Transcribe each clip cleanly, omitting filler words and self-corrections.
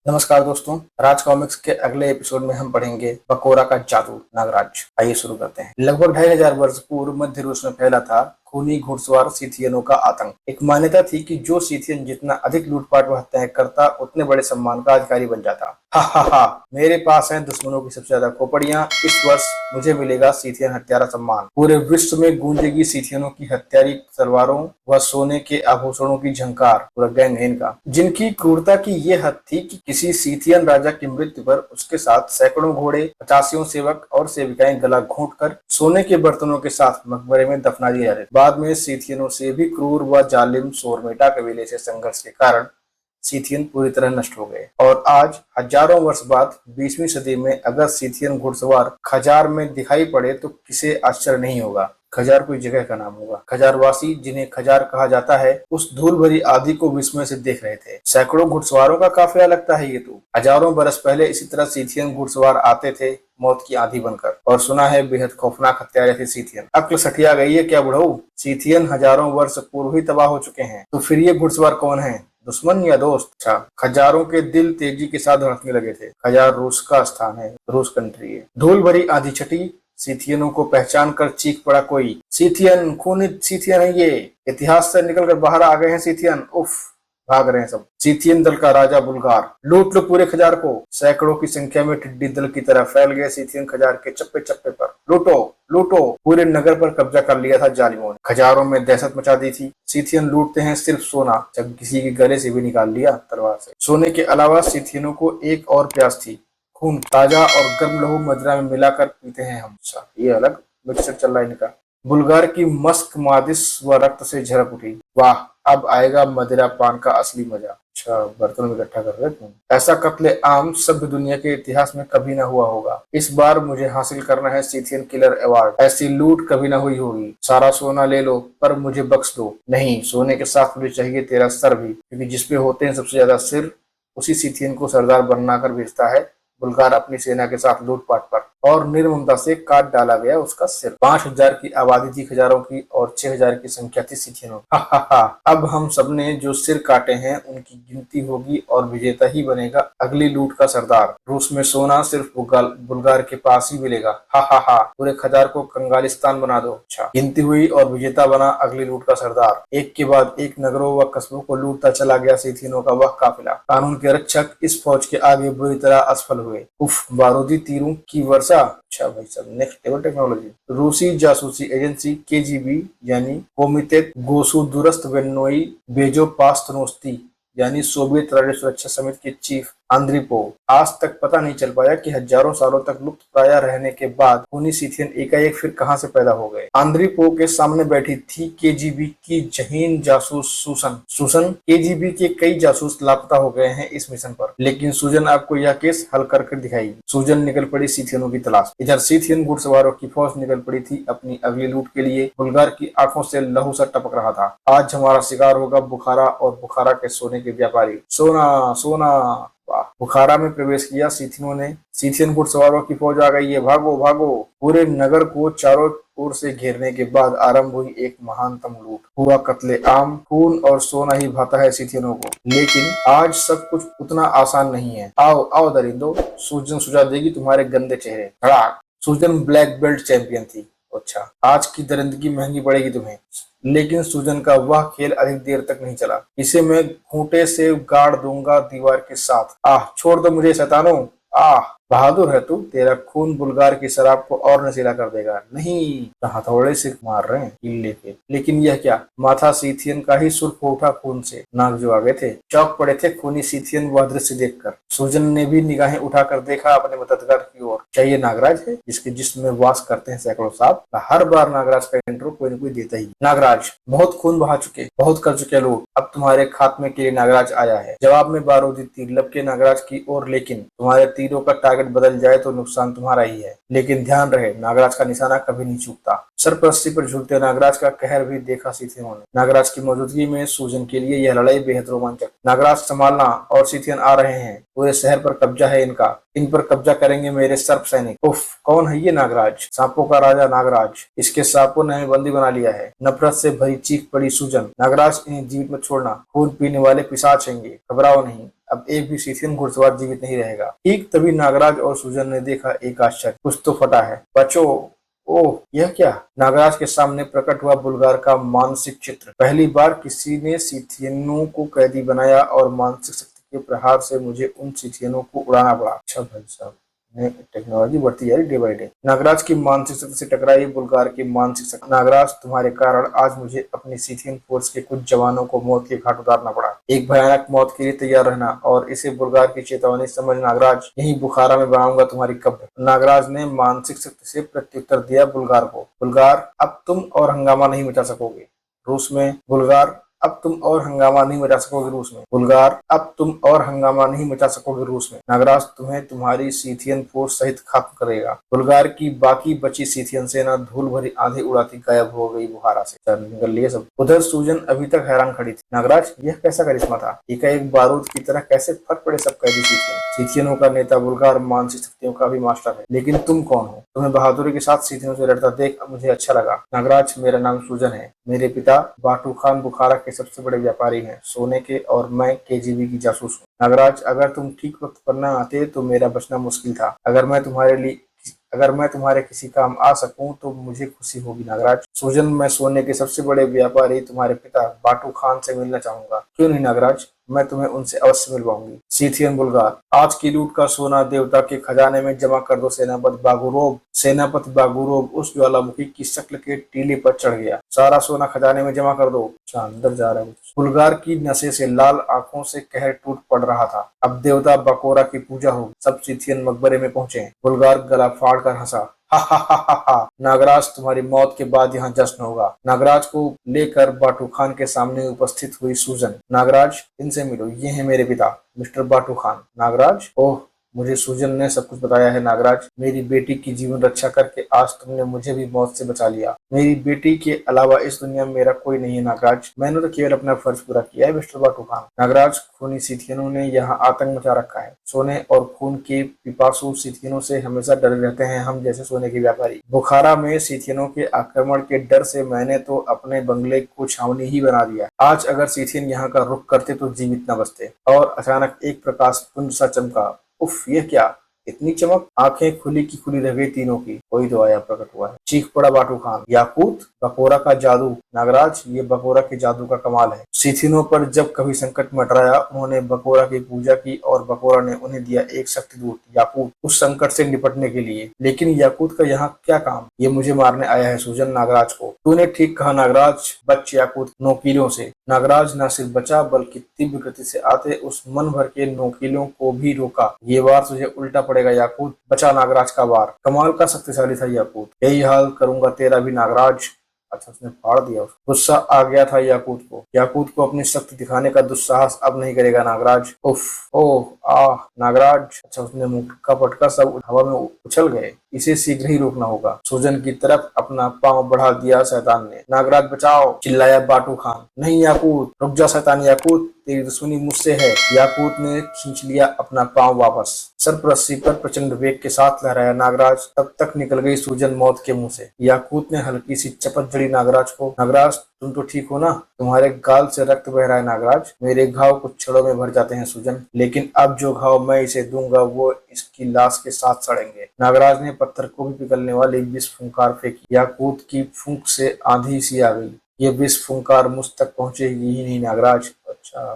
नमस्कार दोस्तों, राज कॉमिक्स के अगले एपिसोड में हम पढ़ेंगे बकोरा का जादू नागराज। आइए शुरू करते हैं। लगभग 2500 वर्ष पूर्व मध्य रूस में फैला था खूनी घुड़सवार सीथियनों का आतंक। एक मान्यता थी कि जो सीथियन जितना अधिक लूटपाट व हत्याएं करता उतने बड़े सम्मान का अधिकारी बन जाता। हा हा हा, मेरे पास हैं दुश्मनों की सबसे ज्यादा खोपड़ियां। इस वर्ष मुझे मिलेगा सीथियन हत्यारा सम्मान। पूरे विश्व में गूंजेगी सीथियनों की हत्यारी तलवारों व सोने के आभूषणों की झंकार। पूरा गैंग है इनका। जिनकी क्रूरता की ये हद थी कि किसी सीथियन राजा की मृत्यु पर उसके साथ सैकड़ों घोड़े, 85 सेवक और सेविकाएं गला घोंटकर सोने के बर्तनों के साथ मकबरे में दफना दिए जाते। बाद में सीथियनों से भी क्रूर व जालिम सोरमेटा कबीले से संघर्ष के कारण सीथियन पूरी तरह नष्ट हो गए और आज हजारों वर्ष बाद 20वीं सदी में अगर सीथियन घुड़सवार खजार में दिखाई पड़े तो किसे आश्चर्य नहीं होगा। खजार कोई जगह का नाम होगा। खजारवासी, जिन्हें खजार कहा जाता है, उस धूल भरी आदि को विस्मय से देख रहे थे। सैकड़ों घुड़सवारों का काफिला लगता है ये तो। हजारों बरस पहले इसी तरह सीथियन घुड़सवार आते थे मौत की आंधी बनकर, और सुना है बेहद खौफनाक हत्यारे थे सीथियन। अक्ल सठिया गई है क्या बुढ़ऊ? सीथियन हजारों वर्ष पूर्व ही तबाह हो चुके हैं, तो फिर ये घुड़सवार कौन है? दुश्मन या दोस्त? अच्छा, खजारों के दिल तेजी के साथ धड़कने लगे थे। खजार रूस का स्थान है, रूस कंट्री है। धूल भरी आंधी छटी। सीथियनों को पहचान कर चीख पड़ा कोई, सीथियन, खूनी सीथियन है ये। इतिहास से निकलकर बाहर आ गए हैं सीथियन। उफ, भाग रहे हैं सब। सीथियन दल का राजा बुल्गार, लूट लो पूरे खजार को। सैकड़ों की संख्या में टिड्डी दल की तरह फैल गए सीथियन खजार के चप्पे चप्पे पर। लूटो लूटो, पूरे नगर पर कब्जा कर लिया था जालिमों ने। खजारों में दहशत मचा दी थी। सीथियन लूटते हैं सिर्फ सोना, जब किसी के गले से भी निकाल लिया तलवार से। सोने के अलावा सीथियनों को एक और प्यास थी, खून। ताजा और गर्म लहू मदिरा में मिलाकर पीते हैं हम। ये अलग मिक्सचर चल रहा है इनका। बुल्गार की मस्क मादिस व रक्त से झलक उठी। वाह, अब आएगा मदिरा पान का असली मजा। अच्छा, बर्तन में इकट्ठा कर रहे तुम। ऐसा कत्ले आम सभ्य दुनिया के इतिहास में कभी ना हुआ होगा। इस बार मुझे हासिल करना है सीथियन किलर अवार्ड। ऐसी लूट कभी ना हुई होगी। सारा सोना ले लो पर मुझे बख्श दो। नहीं, सोने के साथ मुझे चाहिए तेरा सर भी, क्योंकि जिसपे होते हैं सबसे ज्यादा सिर, उसी सीथियन को सरदार बनाकर भेजता है बुल्गार अपनी सेना के साथ लूटपाट पर, और निर्ममता से काट डाला गया उसका सिर। 5000 की आबादी थी खजारों की और 6000 की संख्या थी सीथियनों। अब हम सबने जो सिर काटे हैं उनकी गिनती होगी और विजेता ही बनेगा अगली लूट का सरदार। रूस में सोना सिर्फ बुल्गार के पास ही मिलेगा। हा, पूरे खजार को कंगालिस्तान बना दो। अच्छा, गिनती हुई और विजेता बना अगली लूट का सरदार। एक के बाद एक नगरों व कस्बों को लूटता चला गया सीथियनों का वह काफिला। कानून के रक्षक इस फौज के आगे बुरी तरह असफल हुए। उफ, बारूदी तीरों की वर्षा। अच्छा भाई साहब, नेक्स्ट लेवल टेक्नोलॉजी। रूसी जासूसी एजेंसी केजीबी यानी कोमितेत गोसुदुरस्त बेजोपास्तनोस्ती यानी सोवियत राज्य सुरक्षा समिति के चीफ आंद्रिपो आज तक पता नहीं चल पाया कि हजारों सालों तक लुप्त प्राय रहने के बाद खूनी सीथियन एकाएक फिर कहां से पैदा हो गए। आंद्रिपो के सामने बैठी थी केजीबी की जहीन जासूस सूसन। केजीबी के कई जासूस लापता हो गए हैं इस मिशन पर, लेकिन सूजन आपको यह केस हल करके दिखाएगी। सूजन निकल पड़ी सीथियनों की तलाश। इधर सीथियन घुड़सवारों की फौज निकल पड़ी थी अपनी अगली लूट के लिए। बुल्गार की आंखों से लहू सा टपक रहा था। आज हमारा शिकार होगा बुखारा और बुखारा के सोने के व्यापारी। सोना सोना। बुखारा में प्रवेश किया सीथियनों ने। सीथियन घुड़सवारों की फौज आ गई है, भागो भागो। पूरे नगर को चारों ओर से घेरने के बाद आरंभ हुई एक महानतम लूट। हुआ कत्ले आम। खून और सोना ही भाता है सीथियनों को, लेकिन आज सब कुछ उतना आसान नहीं है। आओ आओ दरिंदो, सूजन सुझा देगी तुम्हारे गंदे चेहरे। धड़ाक। सूजन ब्लैक बेल्ट चैंपियन थी। अच्छा, आज की दरिंदगी महंगी पड़ेगी तुम्हें। लेकिन सूजन का वह खेल अधिक देर तक नहीं चला। इसे मैं खूंटे से गाड़ दूंगा दीवार के साथ। आह, छोड़ दो मुझे शैतानो। आह, बहादुर है तू, तेरा खून बुल्गार की शराब को और नशीला कर देगा। नहीं, हथौड़े से मार रहे हैं कील लेके, लेकिन यह क्या? माथा सीथियन का ही सुर्ख हो उठा खून से। नाग जो आगे थे चौंक पड़े थे खूनी सीथियन वह दृश्य देखकर। सूजन ने भी निगाहें उठाकर देखा अपने मददगार की ओर। क्या ये नागराज है जिसके जिस्म में वास करते हैं सैकड़ों सांप? हर बार नागराज का इंट्रो कोई न कोई देता ही। नागराज, बहुत खून बहा चुके, बहुत कर चुके लोग, अब तुम्हारे खात्मे के लिए नागराज आया है। जवाब में बारूदी तीर लपके नागराज की ओर, लेकिन तुम्हारे तीरों का टारगेट बदल जाए तो नुकसान तुम्हारा ही है। लेकिन ध्यान रहे, नागराज का निशाना कभी नहीं चूकता। सरपरस्ती पर झूलते नागराज का कहर भी देखा सीथियनों ने। नागराज की मौजूदगी में सूजन के लिए यह लड़ाई बेहद रोमांचक। नागराज संभालना, और सीथियन आ रहे हैं। पूरे शहर पर कब्जा है इनका। इन पर कब्जा करेंगे मेरे सर्प सैनिक। उफ, कौन है ये नागराज? सांपों का राजा नागराज। इसके सांपों ने हमें बंदी बना लिया है। नफरत से भरी चीख पड़ी सूजन। नागराज, इन्हें जीवित मत छोड़ना, खून पीने वाले पिशाच हैंगे, घबराओ नहीं। अब एक भी सीथियन घुड़सवार जीवित नहीं रहेगा। ठीक तभी नागराज और सुजन ने देखा एक आश्चर्य, कुछ तो फटा है। बचो, ओह यह क्या? नागराज के सामने प्रकट हुआ बुल्गार का मानसिक चित्र। पहली बार किसी ने सीथियनों को कैदी बनाया और मानसिक शक्ति के प्रहार से मुझे उन सीथियनों को उड़ाना पड़ा। अच्छा भाई साहब, टेक्नोलॉजी बढ़ती जा रही डे बाई डे। नागराज की मानसिक शक्ति से टकराई बुल्गार की मानसिक शक्ति। नागराज, तुम्हारे कारण आज मुझे अपनी सीथियन फोर्स के कुछ जवानों को मौत के घाट उतारना पड़ा। एक भयानक मौत के लिए तैयार रहना, और इसे बुल्गार की चेतावनी समझ नागराज। यहीं बुखारा में बनाऊंगा तुम्हारी कब्र। नागराज ने मानसिक शक्ति से प्रत्युत्तर दिया बुल्गार को। बुल्गार, अब तुम और हंगामा नहीं मचा सकोगे रूस में। बुल्गार, अब तुम और हंगामा नहीं मचा सकोगे रूस में। बुल्गार, अब तुम और हंगामा नहीं मचा सकोगे रूस में। नागराज तुम्हें तुम्हारी सीथियन फोर्स सहित खत्म करेगा। बुल्गार की बाकी बची सीथियन सेना धूल भरी आंधी उड़ाती गायब हो गई बुखारा से। निकल लिए सब। उधर सूजन अभी तक हैरान खड़ी थी। नागराज, यह कैसा करिश्मा था? एक बारूद की तरह कैसे फट पड़े सब कैदी सीथियन? सीथियनों का नेता बुल्गार मानसिक शक्तियों का भी मास्टर है, लेकिन तुम कौन हो? तुम्हें बहादुरी के साथ सीथियनों से लड़ता देख मुझे अच्छा लगा। नागराज, मेरा नाम सूजन है। मेरे पिता बाटू खान बुखारा के सबसे बड़े व्यापारी हैं सोने के, और मैं केजीबी की जासूस हूँ। नागराज, अगर तुम ठीक वक्त पर न आते तो मेरा बचना मुश्किल था। अगर मैं तुम्हारे किसी काम आ सकूं तो मुझे खुशी होगी। नागराज, सूजन, मैं सोने के सबसे बड़े व्यापारी तुम्हारे पिता बाटू खान से मिलना चाहूंगा। क्यों नहीं नागराज, मैं तुम्हें उनसे अवश्य मिलवाऊंगी। सीथियन बुल्गार, आज की लूट का सोना देवता के खजाने में जमा कर दो सेनापति बागुरोव। सेनापति बागुरोव उस ज्वालामुखी की शक्ल के टीले पर चढ़ गया। सारा सोना खजाने में जमा कर दो। अंदर जा रहा है। बुल्गार की नशे से लाल आंखों से कहर टूट पड़ रहा था। अब देवता बकोरा की पूजा होगी। सब सीथियन मकबरे में पहुंचे। बुल्गार गला फाड़ कर हंसा। हा हा हा हा हा। नागराज, तुम्हारी मौत के बाद यहाँ जश्न होगा। नागराज को लेकर बाटू खान के सामने उपस्थित हुई सूजन। नागराज, इनसे मिलो, ये है मेरे पिता मिस्टर बाटू खान। नागराज, ओह, मुझे सूजन ने सब कुछ बताया है। नागराज, मेरी बेटी की जीवन रक्षा करके आज तुमने मुझे भी मौत से बचा लिया। मेरी बेटी के अलावा इस दुनिया में मेरा कोई नहीं है नागराज। मैंने तो केवल अपना फर्ज पूरा किया है मिस्टर बाटू खान। नागराज, खूनी सीथियनों ने यहाँ आतंक मचा रखा है। सोने और खून के पिपासु सीथियनों से हमेशा डरे रहते हैं हम जैसे सोने के व्यापारी। बुखारा में सीथियनों के आक्रमण के डर से मैंने तो अपने बंगले को छावनी ही बना दिया। आज अगर सीथियन यहाँ का रुख करते तो जीवित न बचते। और अचानक एक प्रकाश पुंज सा चमका। उफ, यह क्या? इतनी चमक! आंखें खुली की खुली रह गई तीनों की। कोई तो आया प्रकट हुआ है। चीख पड़ा बाटू खान। याकूत, बकोरा का जादू। नागराज, ये बकोरा के जादू का कमाल है। सीथियनों पर जब कभी संकट मंडराया उन्होंने बकोरा की पूजा की और बकोरा ने उन्हें दिया एक शक्ति दूत याकूत, उस संकट से निपटने के लिए। लेकिन याकूत का यहाँ क्या काम? ये मुझे मारने आया है सूजन। नागराज को तूने ठीक कहा नागराज, बच याकूत नोकीलों से। नागराज न सिर्फ बचा बल्कि तीव्र गति से आते उस मन भर के नोकीलों को भी रोका। ये वार तुझे उल्टा पड़ेगा याकूत। बचा नागराज का वार। कमाल का शक्तिशाली था याकूत। यही हाल करूंगा तेरा भी नागराज। अच्छा, उसने फाड़ दिया। गुस्सा आ गया था याकूत को। याकूत को अपनी शक्ति दिखाने का दुस्साहस अब नहीं करेगा नागराज। उफ, ओह, आह, नागराज। अच्छा, उसने मुंह का पटका सब हवा में उछल गए। इसे शीघ्र ही रोकना होगा। सूजन की तरफ अपना पांव बढ़ा दिया शैतान ने। नागराज बचाओ, चिल्लाया बाटू खान। नहीं याकूत, रुक जा शैतान याकूत, तेरी दुश्मनी मुझसे है। याकूत ने खींच लिया अपना पांव वापस। सरपरस्ती पर प्रचंड वेग के साथ लहराया नागराज। तब तक निकल गई सूजन मौत के मुंह से। याकूत ने हल्की सी चपत जड़ी नागराज को। नागराज, तुम तो ठीक हो ना? तुम्हारे गाल से रक्त बह रहा है नागराज। मेरे घाव कुछ क्षणों में भर जाते हैं सूजन, लेकिन अब जो घाव मैं इसे दूंगा वो इसकी लाश के साथ सड़ेंगे। नागराज ने पत्थर को भी पिघलने वाली विष फुंकार फेंकी। याकूत की फूंक से आंधी सी आ गई। ये विष फुंकार मुझ तक पहुंचेगी ही नहीं नागराज। अच्छा,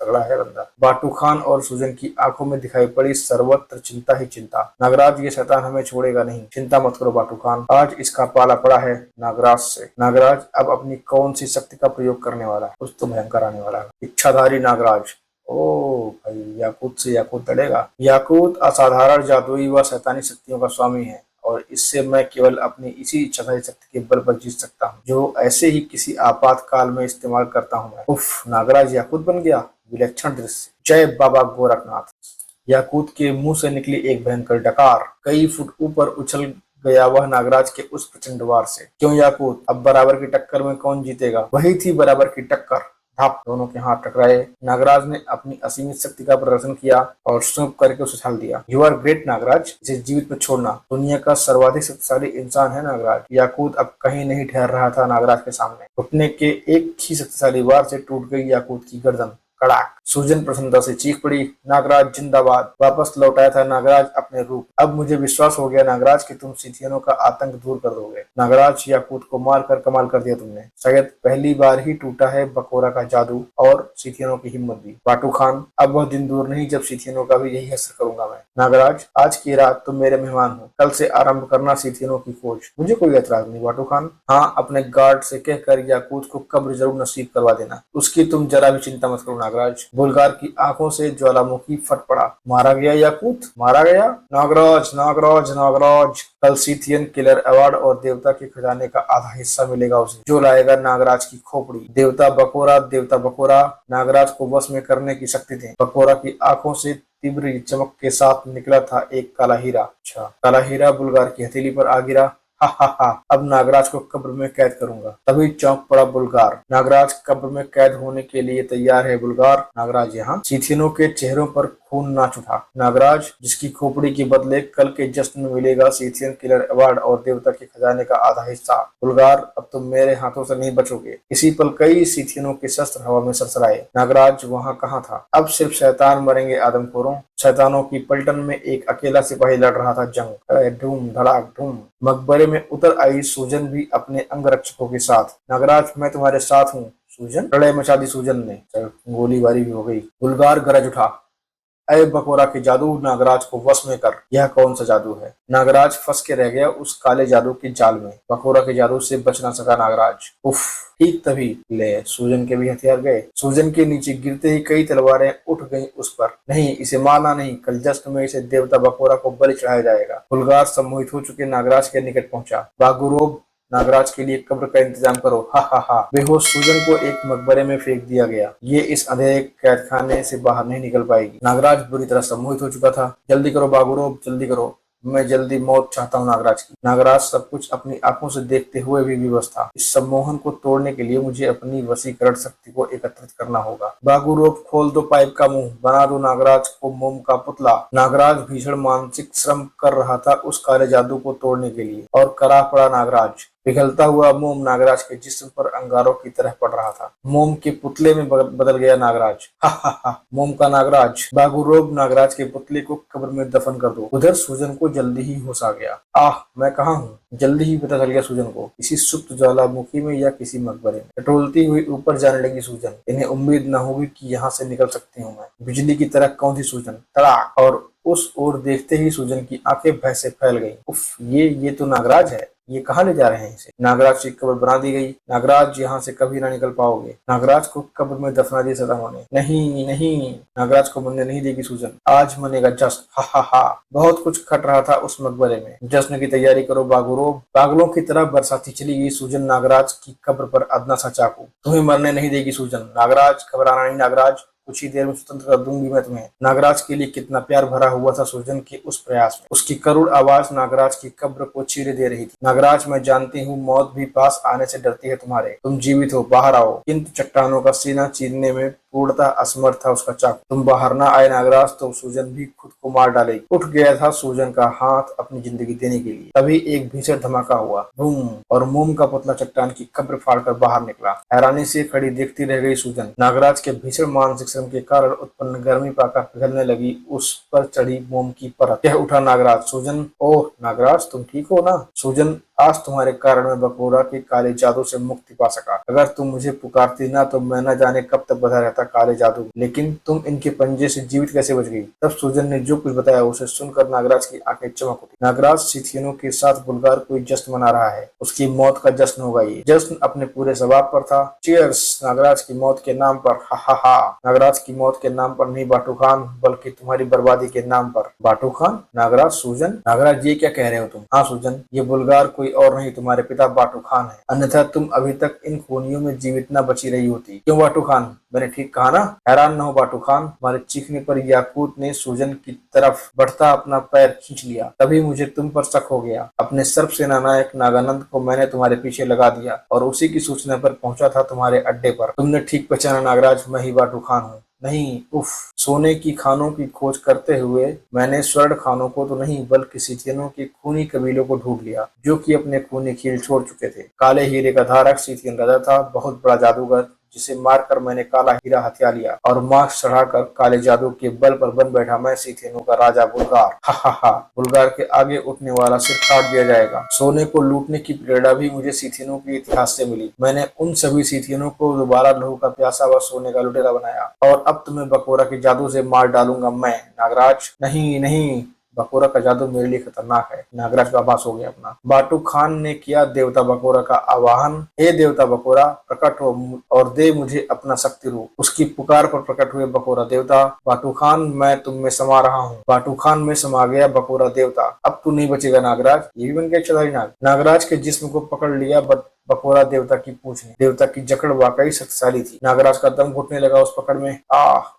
तगड़ा है बंदा। बाटू खान और सूजन की आंखों में दिखाई पड़ी सर्वत्र चिंता ही चिंता। नागराज, ये शैतान हमें छोड़ेगा नहीं। चिंता मत करो बाटू खान, आज इसका पाला पड़ा है नागराज से। नागराज अब अपनी कौन सी शक्ति का प्रयोग करने वाला है? कुछ तो भयंकर आने वाला है। इच्छाधारी नागराज। ओ भाई, याकूत से याकूत लड़ेगा। याकूत असाधारण जादुई व शैतानी शक्तियों का स्वामी है, और इससे मैं केवल अपनी इसी इच्छाधारी शक्ति के बल पर जीत सकता हूँ, जो ऐसे ही किसी आपातकाल में इस्तेमाल करता हूँ मैं। उफ, नागराज याकूत बन गया। विलक्षण दृश्य। जय बाबा गोरखनाथ। याकूत के मुंह से निकली एक भयंकर डकार। कई फुट ऊपर उछल गया वह नागराज के उस प्रचंड वार से। क्यों याकूत, अब बराबर की टक्कर में कौन जीतेगा? वही थी बराबर की टक्कर। धप, दोनों के हाथ टकराए। नागराज ने अपनी असीमित शक्ति का प्रदर्शन किया और सूंप करके उसे उछाल दिया। यू आर ग्रेट नागराज, इसे जीवित मत छोड़ना। दुनिया का सर्वाधिक शक्तिशाली इंसान है नागराज। याकूत अब कहीं नहीं ठहर रहा था नागराज के सामने। घुटने के एक ही शक्तिशाली वार से टूट गई याकूत की गर्दन। कड़ाक। सूजन प्रसन्नता से चीख पड़ी, नागराज जिंदाबाद। वापस लौटाया था नागराज अपने रूप। अब मुझे विश्वास हो गया नागराज कि तुम सिथियनों का आतंक दूर कर दोगे। नागराज, याकूत को मार कर कमाल कर दिया तुमने। शायद पहली बार ही टूटा है बकोरा का जादू और सिथियनों की हिम्मत भी। बाटू खान, अब वह दिन दूर नहीं जब सिथियनों का भी यही असर करूंगा मैं। नागराज, आज की रात तुम मेरे मेहमान हो। कल से आरंभ करना सिथियनों की खोज। मुझे कोई ऐतराज नहीं बाटू खान। हाँ, अपने गार्ड से कहकर याकूत को कब्र जरूर नसीब करवा देना। उसकी तुम जरा भी चिंता मत करो नागराज। बुलगार की आंखों से ज्वालामुखी फट पड़ा। मारा गया याकूत, मारा गया? नागराज, नागराज, नागराज, कल सिथियन किलर अवार्ड और देवता के खजाने का आधा हिस्सा मिलेगा उसे, जो लाएगा नागराज की खोपड़ी। देवता बकोरा नागराज को वश में करने की शक्ति दे। बकोरा की आंखों से तीव्र चमक के साथ निकला था एक काला हीरा। अच्छा, काला हीरा बुलगार की हथेली पर आ गिरा। हा हा हा, अब नागराज को कब्र में कैद करूंगा। तभी चौंक पड़ा बुलगार। नागराज कब्र में कैद होने के लिए तैयार है बुलगार? नागराज यहाँ? सिथियनों के चेहरों पर खून नाच उठा। नागराज, जिसकी खोपड़ी के बदले कल के जश्न में मिलेगा सिथियन किलर अवार्ड और देवता के खजाने का आधा हिस्सा। बुलगार, अब तुम मेरे हाथों से नहीं बचोगे। इसी पल कई सिथियनों के शस्त्र हवा में सरसराए। नागराज वहां कहाँ था? अब सिर्फ शैतान मरेंगे आदमखोरों। शैतानों की पलटन में एक अकेला सिपाही लड़ रहा था जंग। धूम धड़ाक धूम। मकबरे में उतर आई सूजन भी अपने अंगरक्षकों के साथ। नागराज, मैं तुम्हारे साथ हूँ सूजन। प्रलय मचा दी सूजन ने। गोलीबारी भी हो गई। बुलगार गरज उठा, अय बकोरा के जादू, नागराज को वश में कर। यह कौन सा जादू है? नागराज फंस के रह गया उस काले जादू के जाल में। बकोरा के जादू से बच ना सका नागराज। उफ, ठीक तभी ले सूजन के भी हथियार गए। सूजन के नीचे गिरते ही कई तलवारें उठ गईं उस पर। नहीं, इसे मारना नहीं। कल जश्न में इसे देवता बकोरा को बलि चढ़ाया जाएगा। बुलगार सम्मोहित हो चुके नागराज के निकट पहुंचा। बागुरोब, नागराज के लिए कब्र का इंतजाम करो। हा हा हा। बेहोश सूजन को एक मकबरे में फेंक दिया गया। ये इस अंधेरे कैदखाने से बाहर नहीं निकल पाएगी। नागराज बुरी तरह सम्मोहित हो चुका था। जल्दी करो बागुरोब, जल्दी करो। मैं जल्दी मौत चाहता हूँ नागराज की। नागराज सब कुछ अपनी आंखों से देखते हुए भी विवश था। इस सम्मोहन को तोड़ने के लिए मुझे अपनी वशीकरण शक्ति को एकत्रित करना होगा। बागुरोब, खोल दो पाइप का मुंह, बना दो नागराज को मोम का पुतला। नागराज भीषण मानसिक श्रम कर रहा था उस काले जादू को तोड़ने के लिए, और करा पड़ा नागराज। पिघलता हुआ मोम नागराज के जिस्म पर अंगारों की तरह पड़ रहा था। मोम के पुतले में बदल गया नागराज। हा हा हा, मोम का नागराज। बागुरोब, नागराज के पुतले को कब्र में दफन कर दो। उधर सूजन को जल्दी ही होश आ गया। आह, मैं कहाँ हूँ? जल्दी ही पता चल गया सूजन को। किसी सुप्त ज्वालामुखी में या किसी मकबरे में। टटोलती हुई ऊपर जाने लगी सूजन। इन्हें उम्मीद न होगी कि यहाँ से निकल सकती हूँ मैं। बिजली की तरह कौंधी सूजन। तड़ाक, और उस ओर देखते ही सूजन की आंखें भय से फैल गईं। उफ, ये तो नागराज है। ये कहाँ ले जा रहे हैं इसे? नागराज की कब्र बना दी गई। नागराज, यहाँ से कभी ना निकल पाओगे। नागराज को कब्र में दफना दिया सदाओं ने। नहीं नहीं, नागराज को मरने नहीं देगी सूजन। आज मनेगा जश्न। हा हा हा। बहुत कुछ खट रहा था उस मकबरे में। जश्न की तैयारी करो बागुरोब। पागलों की तरह बरसाती चली गई सूजन नागराज की कब्र पर अदना सा चाकू। तुम्हें मरने नहीं देगी सूजन। नागराज, घबराना नहीं नागराज। कुछ ही देर में स्वतंत्र कर दूंगी मैं तुम्हें। नागराज के लिए कितना प्यार भरा हुआ था सूजन के उस प्रयास में। उसकी करुण आवाज नागराज की कब्र को चीरे दे रही थी। नागराज, मैं जानती हूँ मौत भी पास आने से डरती है तुम्हारे। तुम जीवित हो, बाहर आओ। किंतु चट्टानों का सीना चीरने में पूर्णतः असमर्थ था उसका चाकू। तुम बाहर ना आए नागराज तो सूजन भी खुद को मार डालेगी। उठ गया था सूजन का हाथ अपनी जिंदगी देने के लिए। तभी एक भीषण धमाका हुआ। बूम, और मोम का पुतला चट्टान की कब्र फाड़कर बाहर निकला। हैरानी से खड़ी देखती रह गई सूजन। नागराज के भीषण मानसिक श्रम के कारण उत्पन्न गर्मी पाकर पिघलने लगी उस पर चढ़ी मोम की परत। कह उठा नागराज। सूजन, ओह नागराज, तुम ठीक हो ना? सूजन, आज तुम्हारे कारण मैं बकोरा के काले जादू से मुक्ति पा सका। अगर तुम मुझे पुकारती ना तो मैं न जाने कब तक बधा रहता काले जादू। लेकिन तुम इनके पंजे से जीवित कैसे बच गई? तब सूजन ने जो कुछ बताया उसे सुनकर नागराज की आंखें चमक उठी। नागराज सिथियनों के साथ बुलगार कोई जश्न मना रहा है। उसकी मौत का जश्न होगा। ये जश्न अपने पूरे स्वभाव पर था। चीयर्स नागराज की मौत के नाम पर। हा हा हा। नागराज की मौत के नाम पर नहीं बाटू खान, बल्कि तुम्हारी बर्बादी के नाम पर। बाटू खान? नागराज, सूजन। नागराज, ये क्या कह रहे हो तुम? हाँ सूजन, ये बुलगार कोई और नहीं तुम्हारे पिता बाटू खान है। अन्यथा तुम अभी तक इन खूनियों में जीवित न बची रही होती। क्यों बाटू खान, मैंने ठीक कहा ना? हैरान न हो बाटू खान। हमारे चीखने पर याकूत ने सूजन की तरफ बढ़ता अपना पैर खींच लिया। तभी मुझे तुम पर शक हो गया। अपने सर्प सेना नायक नागानंद को मैंने तुम्हारे पीछे लगा दिया और उसी की सूचना पर पहुंचा था तुम्हारे अड्डे पर। तुमने ठीक पहचाना नागराज, मैं ही बाटू खान हूँ। नहीं, उफ, सोने की खानों की खोज करते हुए मैंने स्वर्ण खानों को तो नहीं बल्कि सिथियनों के खूनी कबीलों को ढूंढ लिया, जो कि अपने खूनी खील छोड़ चुके थे। काले हीरे का धारक सिथियन राजा था, बहुत बड़ा जादूगर, जिसे मारकर मैंने काला हीरा हथिया लिया और मास्क चढ़ाकर काले जादू के बल पर बन बैठा मैं सीथेनो का राजा बुल्गार। हा हा हा, बुल्गार के आगे उठने वाला सिर काट दिया जाएगा। सोने को लूटने की प्रेरणा भी मुझे सीथेनो के इतिहास से मिली। मैंने उन सभी सीथियनों को दोबारा लहू का प्यासा व सोने का लुटेरा बनाया और अब तुम्हें बकोरा के जादू से मार डालूंगा मैं नागराज। नहीं नहीं, बकोरा का जादू मेरे लिए खतरनाक है। नागराज का आभास हो गया अपना। बाटू खान ने किया देवता बकोरा का आवाहन। हे देवता बकोरा, प्रकट हो और दे मुझे अपना शक्ति रूप। उसकी पुकार पर प्रकट हुए बकोरा देवता। बाटू खान, मैं तुम में समा रहा हूँ। बाटू खान में समा गया बकोरा देवता। अब तू नहीं बचेगा नागराज। ये भी बन गया इच्छाधारी नाग। नागराज के जिस्म को पकड़ लिया बकोरा देवता की पूंछ ने। देवता की जकड़ वाकई शक्तिशाली थी। नागराज का दम घुटने लगा उस पकड़ में।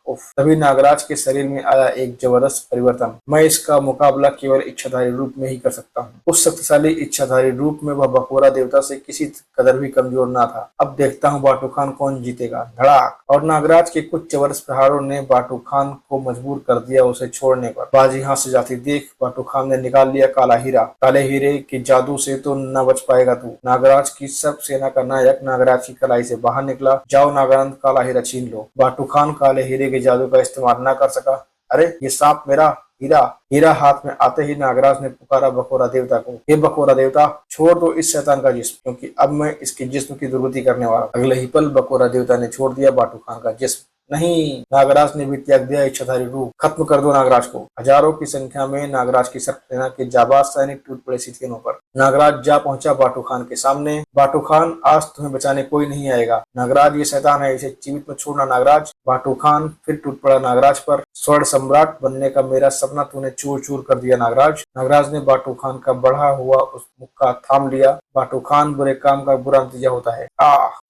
उफ। तभी नागराज के शरीर में आया एक जबरदस्त परिवर्तन। मैं इसका मुकाबला केवल इच्छाधारी रूप में ही कर सकता हूँ। उस शक्तिशाली इच्छाधारी रूप में वह बकोरा देवता से किसी कदर भी कमजोर ना था। अब देखता हूँ बाटू खान कौन जीतेगा। धड़ाक। और नागराज के कुछ जबरदस्त प्रहारों ने बाटू खान को मजबूर कर दिया उसे छोड़ने पर। बाजी हाथ से जाती देख बाटू खान ने निकाल लिया काला हीरा। काले हीरे के जादू से तो न बच पाएगा तू। नागराज की सब सेना का नायक नागराज की कलाई से बाहर निकला। जाओ नागराज, काला हीरा छीन लो। बाटू खान काले हीरे के जादू का इस्तेमाल न कर सका। अरे ये सांप मेरा हीरा। हीरा हाथ में आते ही नागराज ने पुकारा बकोरा देवता को। हे बकोरा देवता, छोड़ दो इस शैतान का जिस्म, क्योंकि अब मैं इसके जिस्म की दुर्गति करने वाला। अगले ही पल बकोरा देवता ने छोड़ दिया बाटू खान का जिस्म। नहीं, नागराज ने भी त्याग दिया इच्छाधारी रूप। खत्म कर दो नागराज को। हजारों की संख्या में नागराज की सर्प सेना के जाबाज सैनिक टूट पड़े सीथियनों पर। नागराज जा पहुंचा बाटू खान के सामने। बाटू खान, आज तुम्हें बचाने कोई नहीं आएगा। नागराज ये शैतान है, इसे जीवित में छोड़ना नागराज। बाटू खान फिर टूट पड़ा नागराज पर। स्वर्ण सम्राट बनने का मेरा सपना तूने चूर चूर कर दिया नागराज। नागराज ने बाटू खान का बढ़ा हुआ उस मुक्का थाम लिया। बाटू खान, बुरे काम का बुरा नतीजा होता है।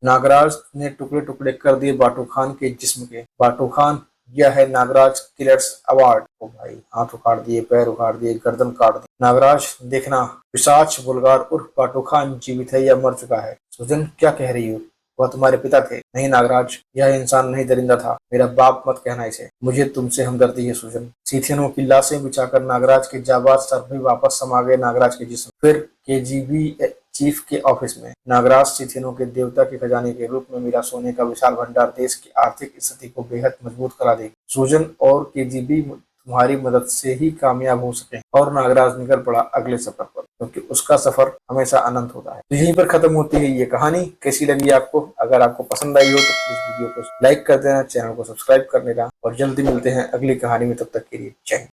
नागराज ने टुकड़े टुकड़े कर दिए बाटू खान के जिस्म के। बाटू खान, यह है नागराज किलर्स अवार्ड। ओ भाई, हाथ उखाड़ दिए, पैर उखाड़ दिए, गर्दन काट दी। नागराज देखना, पिशाच बुल्गार उर्फ बाटू खान जीवित है या मर चुका है। सुजन, क्या कह रही हो? वह तुम्हारे पिता थे। नहीं नागराज, यह इंसान नहीं दरिंदा था। मेरा बाप मत कहना इसे। मुझे तुमसे हमदर्दी है सुजन। सीथियनों की लाशें बिछाकर नागराज के जाबाज सर भी वापस समा गए नागराज के जिस्म। फिर केजीबी चीफ के ऑफिस में नागराज सीथियनों के देवता के खजाने के रूप में मिला सोने का विशाल भंडार देश की आर्थिक स्थिति को बेहद मजबूत करा देगी। सुजन और केजीबी तुम्हारी मदद से ही कामयाब हो सके। और नागराज निकल पड़ा अगले सफर पर, क्योंकि उसका सफर हमेशा अनंत होता है। तो यहीं पर खत्म होती है ये कहानी। कैसी लगी आपको? अगर आपको पसंद आई हो तो प्लीज वीडियो को लाइक कर देना, चैनल को सब्सक्राइब कर लेना और जल्दी मिलते हैं अगली कहानी में। तब तक के लिए जय हिंद।